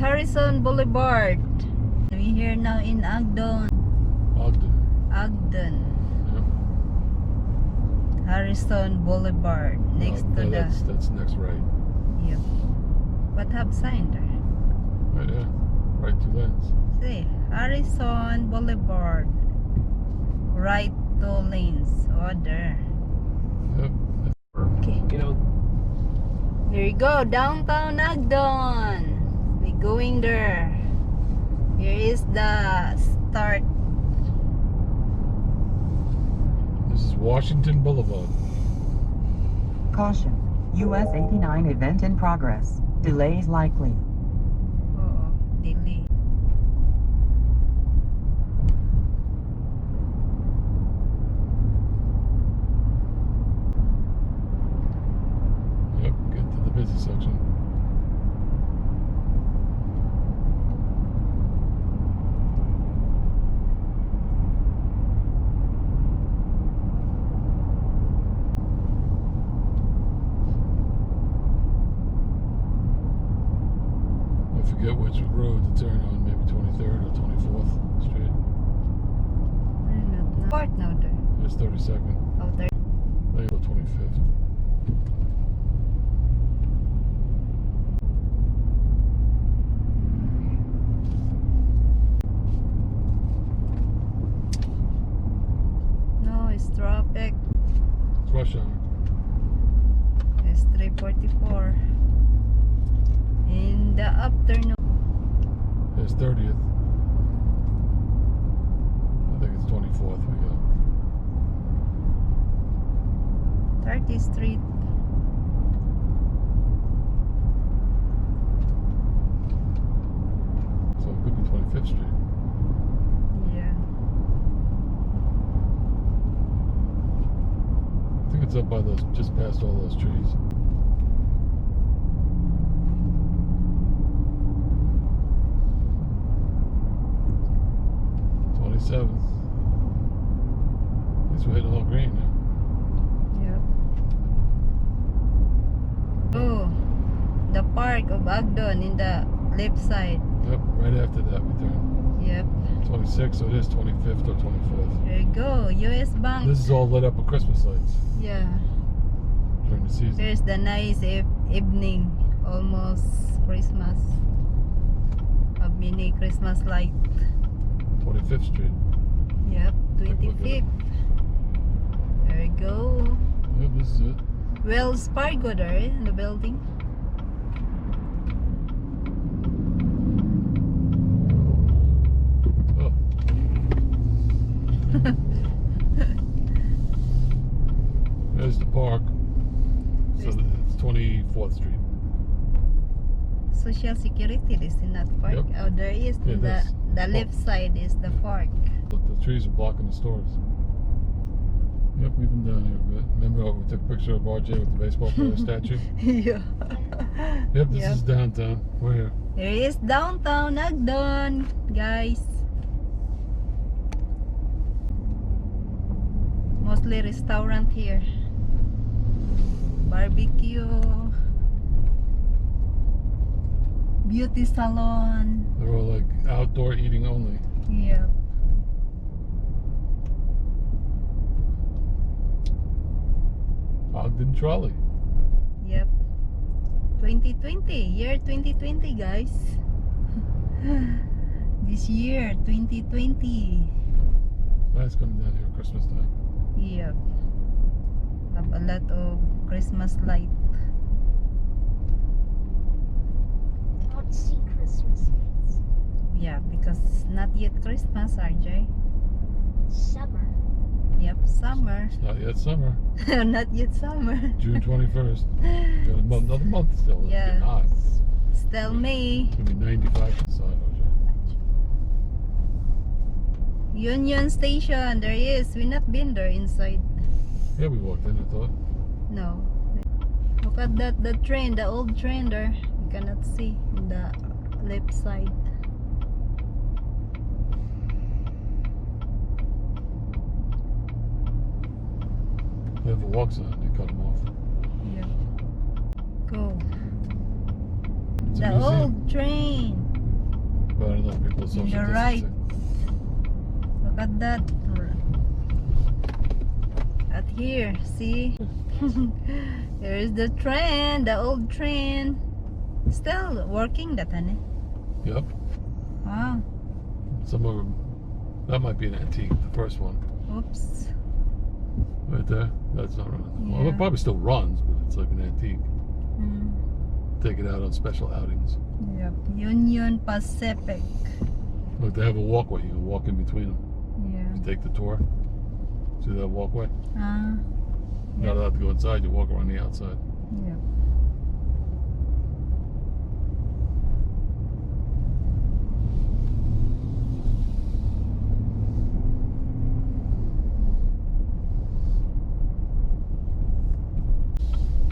Harrison Boulevard. We're here now in Ogden. Ogden. Yep. Harrison Boulevard. Next to the. That's next right. Yep. What have sign there? Right there. Right 2 lanes. See, Harrison Boulevard. Right 2 lanes. Oh, there. Yep. Okay. You know. Here you go, downtown Ogden. We're going there. Here is the start. This is Washington Boulevard. Caution. US 89 event in progress. Delays likely. Oh, delay. Yep, get to the busy section. I forget which road to turn on, maybe 23rd or 24th Street. I don't know. Part now there. It's 32nd. Oh, there. Later 25th. No, it's traffic. It's rush hour. It's 3:44 in the afternoon. It's 30th. I think it's 24th we go. 30th Street. So it could be 25th Street. Yeah. I think it's up by those, just past all those trees. At least we're hitting all green now. Yep. Oh, the park of Ogden in the left side. Yep, right after that we turn. Yep. 26, so it is 25th or 24th. There you go, US Bank. This is all lit up with Christmas lights Yeah. during the season. There's the nice evening, almost Christmas. A mini Christmas light. 25th Street. Yep, Take a look at it. 25th. There you go. Yep, this is it. Wells Fargo there in the building. Oh. There's the park. So it's 24th Street. Social Security is in that park. Yep. Oh, there is. Yeah, The left side is the park. Look, the trees are blocking the stores. Yep, we've been down here a bit. Remember we took a picture of RJ with the baseball player statue? Yeah. Yep, this is downtown. We're here. There is downtown Ogden, guys. Mostly restaurant here. Barbecue. Beauty salon. They're all like outdoor eating only. Yeah. Ogden Trolley. Yep. 2020. Year 2020, guys. This year, 2020. Nice coming down here at Christmas time. Yep. Have a lot of Christmas light. I don't see Christmas lights. Yeah, because not yet Christmas, RJ. Summer. Yep, summer. It's not yet summer. Not yet summer. June 21st. Got another month still. It's Yeah. getting hot. Still May. It's gonna be 95 outside, OJ. Union Station, there is. We not been there inside. Yeah, we walked in, I thought. No. Look at that, the train, the old train there. You cannot see in the left side. They have a walk sign, they cut them off. Yeah. Go. It's a The museum. old train. but I don't know if people are social You're right. distancing. Look at that. At here, see? Here is the train, the old train. Still working, that honey. Yep. Wow. Some of them, that might be an antique, the first one. Oops. Right there. That's not running. Well, Yeah. it probably still runs, but it's like an antique. Mm. Take it out on special outings. Yep. Union Pacific. Look, they have a walkway. You can walk in between them. Yeah. You take the tour. See that walkway? Ah. You're not allowed to go inside. You walk around the outside. Yep.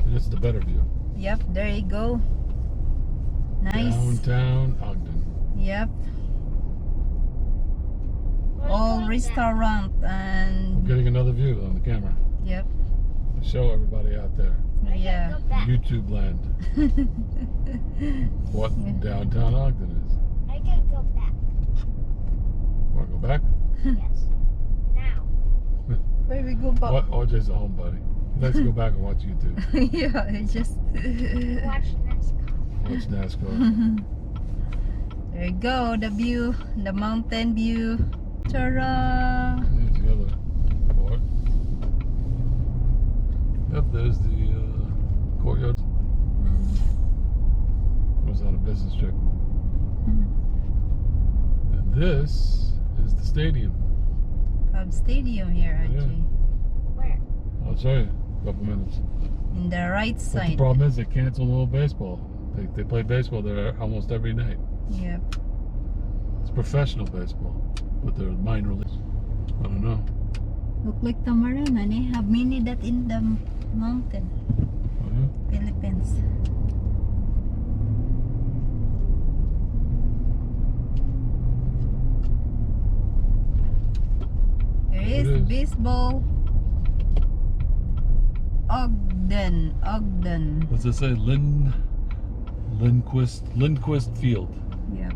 And this is the better view. Yep, there you go. Nice. Downtown Ogden. Yep. All restaurant I'm and getting another view on the camera. yep. To show everybody out there. Yeah. Go back. YouTube land. What Yeah. downtown Ogden is. I can go back. Want to go back? Yes. Now. Where we go back? What? OJ's a homebody. He likes to go back and watch YouTube. Yeah, it just Watch NASCAR. Watch NASCAR. there you go, the view, the mountain view. Ta-da! There's the other part. Yep, there's the courtyard. Was on a business trip. And this is the stadium. Have stadium here, Yeah. actually. Where? I'll show you in a couple minutes. In the right But the side. problem is they canceled all baseball. They play baseball there almost every night. Yep. It's professional baseball, but they're minor leagues. I don't know. Look like tamarind, honey. Have many that in the mountain, Oh, yeah? Philippines. Here It is is. baseball. Ogden. What's it say? Lindquist Field. Yep.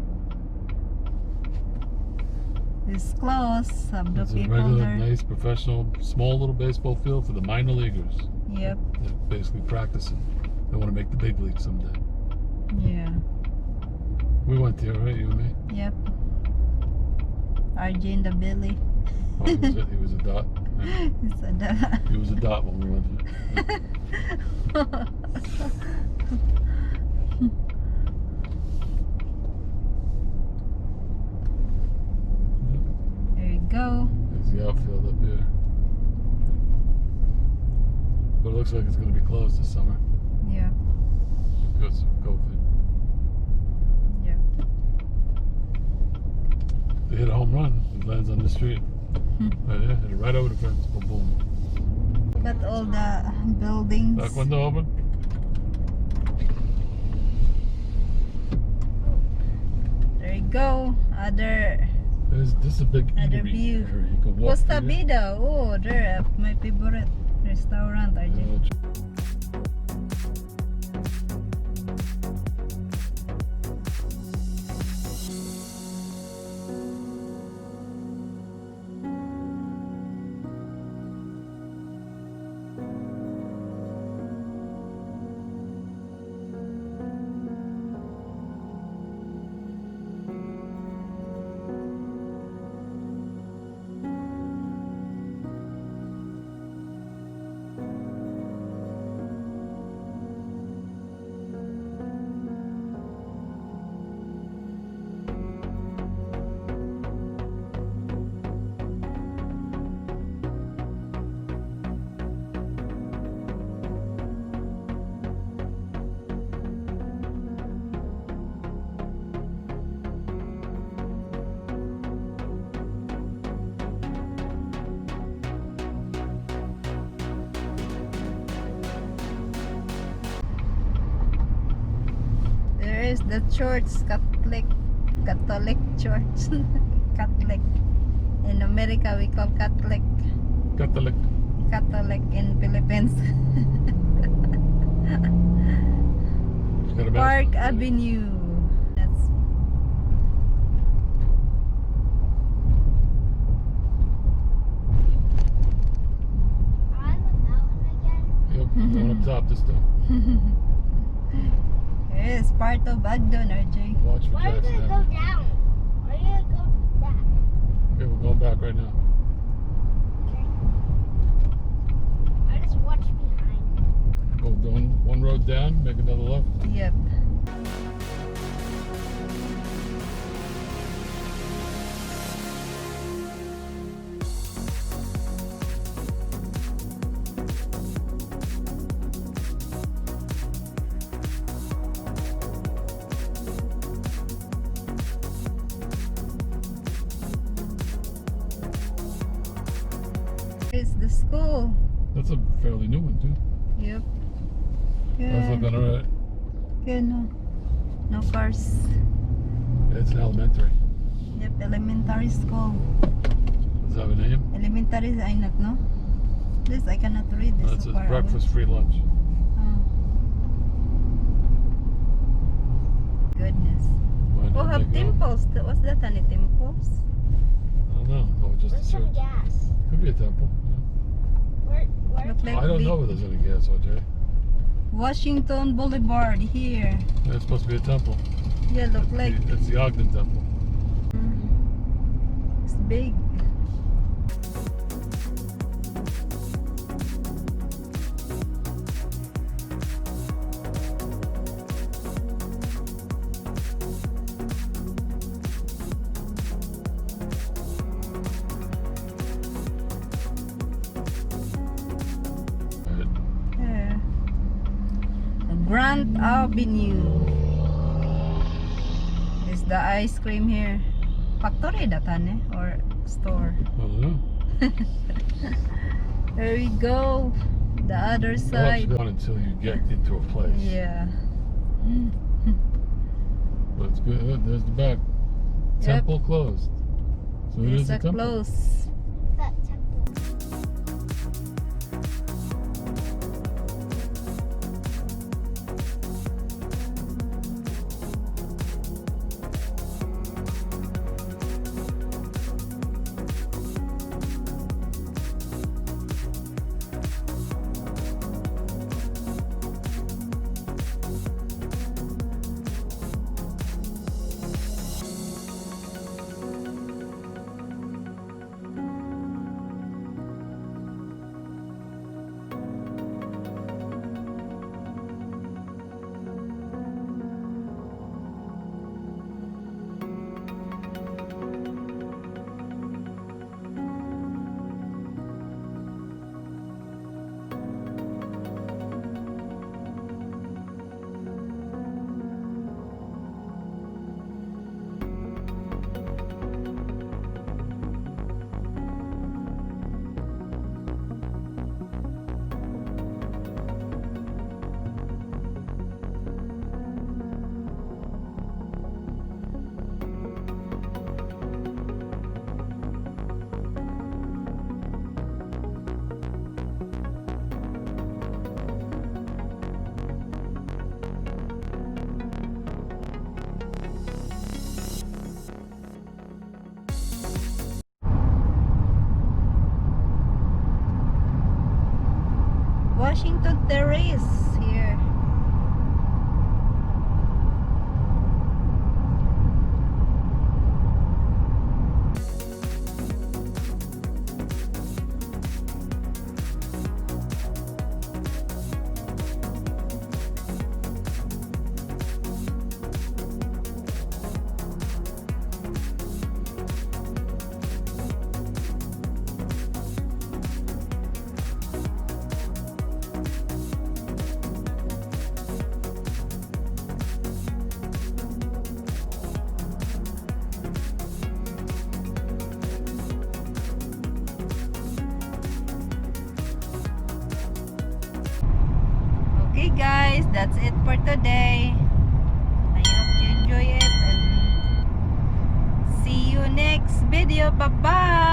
It's close. Have the It's a people regular, there. nice, professional, small little baseball field for the minor leaguers. Yep. They're basically practicing. They want to make the big league someday. Yeah. We went there, right? You and me? Yep. RJ and the Billy. Oh, he was he was a dot. Yeah. It's a da- He was a dot when we went there. There you go. There's the outfield up here. But it looks like it's going to be closed this summer Yeah. because of COVID. Yeah. They hit a home run. It lands on the street. Right there. Hit it right over the fence. Boom, boom. Look at all the buildings. Back window open. There you go. Other This is a big Other eatery view. area. You can walk Costa through there. Vida. Oh, there. My favorite restaurant, RJ. There is the church, Catholic church. Catholic. In America, we call Catholic. Catholic. Catholic in Philippines. Got a Park mask. Avenue. That's stop this time. It's part of Ogden, RJ. Watch for Why are you Jackson. gonna go down? Why are you gonna go back? Okay, we're going back right now. I just watch behind. Go one road down, make another left. Yep. It's the school. That's a fairly new one too. Yep. That's Good. looking alright. Good. No cars. It's an elementary. Yep, elementary school. Does it have a name? Elementary is I not know. This I cannot read this. That's so a far breakfast free lunch. away. Oh. Goodness. Why Oh, not have make it up? temples. Was that any temples? I don't know. Oh, just a Where's some church. gas? Could be a temple. Where Look like I don't know if there's any gas, OJ. Washington Boulevard here. It's supposed to be a temple. Yeah, look like It's the Ogden temple. it's big. Yeah. Grant Avenue. Is the ice cream here? Factory datan or store? I don't know. There we go. The other Watch side. down until you get into a place. Yeah. But it's good. There's the back. Yep. Temple closed. So it It's is a a temple. close. that temple? Washington Terrace here. Okay guys, that's it for today. I hope you enjoy it and see you next video. Bye bye.